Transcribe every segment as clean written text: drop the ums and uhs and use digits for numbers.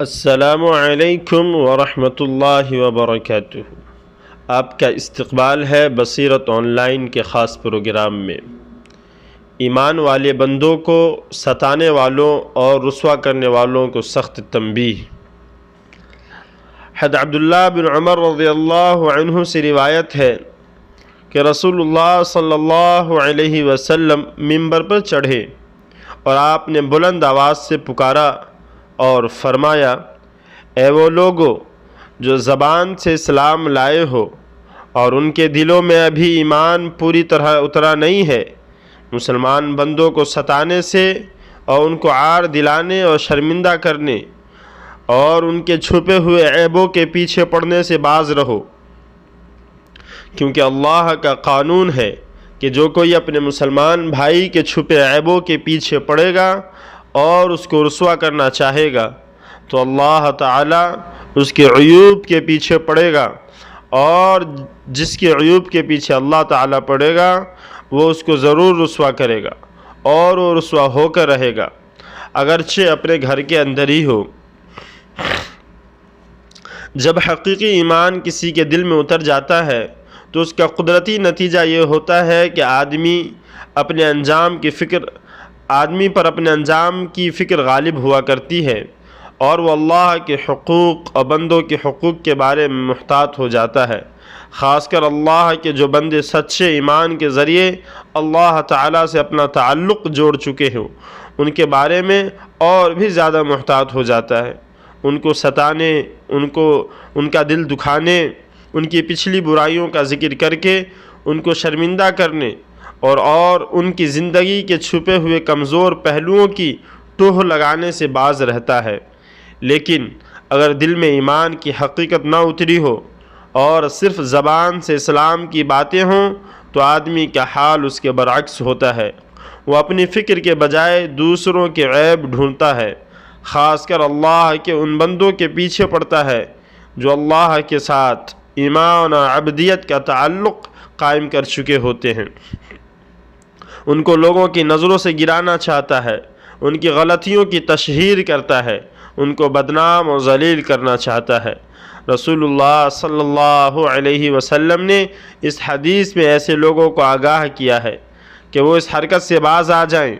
السلام علیکم ورحمۃ اللہ وبرکاتہ۔ آپ کا استقبال ہے بصیرت آن لائن کے خاص پروگرام میں۔ ایمان والے بندوں کو ستانے والوں اور رسوا کرنے والوں کو سخت تنبیہ۔ حضرت عبداللہ بن عمر رضی اللہ عنہ سے روایت ہے کہ رسول اللہ صلی اللہ علیہ وسلم ممبر پر چڑھے اور آپ نے بلند آواز سے پکارا اور فرمایا، اے وہ لوگو جو زبان سے اسلام لائے ہو اور ان کے دلوں میں ابھی ایمان پوری طرح اترا نہیں ہے، مسلمان بندوں کو ستانے سے اور ان کو عار دلانے اور شرمندہ کرنے اور ان کے چھپے ہوئے عیبوں کے پیچھے پڑنے سے باز رہو، کیونکہ اللہ کا قانون ہے کہ جو کوئی اپنے مسلمان بھائی کے چھپے عیبوں کے پیچھے پڑے گا اور اس کو رسوا کرنا چاہے گا تو اللہ تعالیٰ اس کے عیوب کے پیچھے پڑے گا، اور جس کے عیوب کے پیچھے اللہ تعالیٰ پڑے گا وہ اس کو ضرور رسوا کرے گا اور وہ رسوا ہو کر رہے گا، اگرچہ اپنے گھر کے اندر ہی ہو۔ جب حقیقی ایمان کسی کے دل میں اتر جاتا ہے تو اس کا قدرتی نتیجہ یہ ہوتا ہے کہ آدمی پر اپنے انجام کی فکر غالب ہوا کرتی ہے، اور وہ اللہ کے حقوق اور بندوں کے حقوق کے بارے میں محتاط ہو جاتا ہے۔ خاص کر اللہ کے جو بندے سچے ایمان کے ذریعے اللہ تعالیٰ سے اپنا تعلق جوڑ چکے ہوں، ان کے بارے میں اور بھی زیادہ محتاط ہو جاتا ہے۔ ان کو ستانے، ان کا دل دکھانے، ان کی پچھلی برائیوں کا ذکر کر کے ان کو شرمندہ کرنے اور ان کی زندگی کے چھپے ہوئے کمزور پہلوؤں کی ٹوہ لگانے سے باز رہتا ہے۔ لیکن اگر دل میں ایمان کی حقیقت نہ اتری ہو اور صرف زبان سے اسلام کی باتیں ہوں تو آدمی کا حال اس کے برعکس ہوتا ہے۔ وہ اپنی فکر کے بجائے دوسروں کے عیب ڈھونڈتا ہے، خاص کر اللہ کے ان بندوں کے پیچھے پڑتا ہے جو اللہ کے ساتھ ایمان اور عبدیت کا تعلق قائم کر چکے ہوتے ہیں۔ ان کو لوگوں کی نظروں سے گرانا چاہتا ہے، ان کی غلطیوں کی تشہیر کرتا ہے، ان کو بدنام اور ذلیل کرنا چاہتا ہے۔ رسول اللہ صلی اللہ علیہ وسلم نے اس حدیث میں ایسے لوگوں کو آگاہ کیا ہے کہ وہ اس حرکت سے باز آ جائیں۔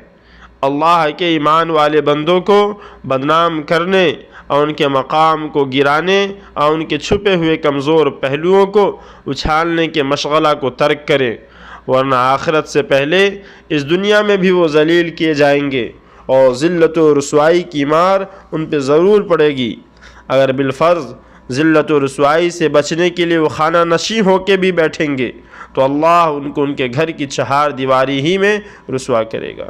اللہ کے ایمان والے بندوں کو بدنام کرنے اور ان کے مقام کو گرانے اور ان کے چھپے ہوئے کمزور پہلوؤں کو اچھالنے کے مشغلہ کو ترک کریں، ورنہ آخرت سے پہلے اس دنیا میں بھی وہ ذلیل کیے جائیں گے اور ذلت و رسوائی کی مار ان پہ ضرور پڑے گی۔ اگر بالفرض ذلت و رسوائی سے بچنے کے لیے وہ خانہ نشین ہو کے بھی بیٹھیں گے تو اللہ ان کو ان کے گھر کی چہار دیواری ہی میں رسوا کرے گا۔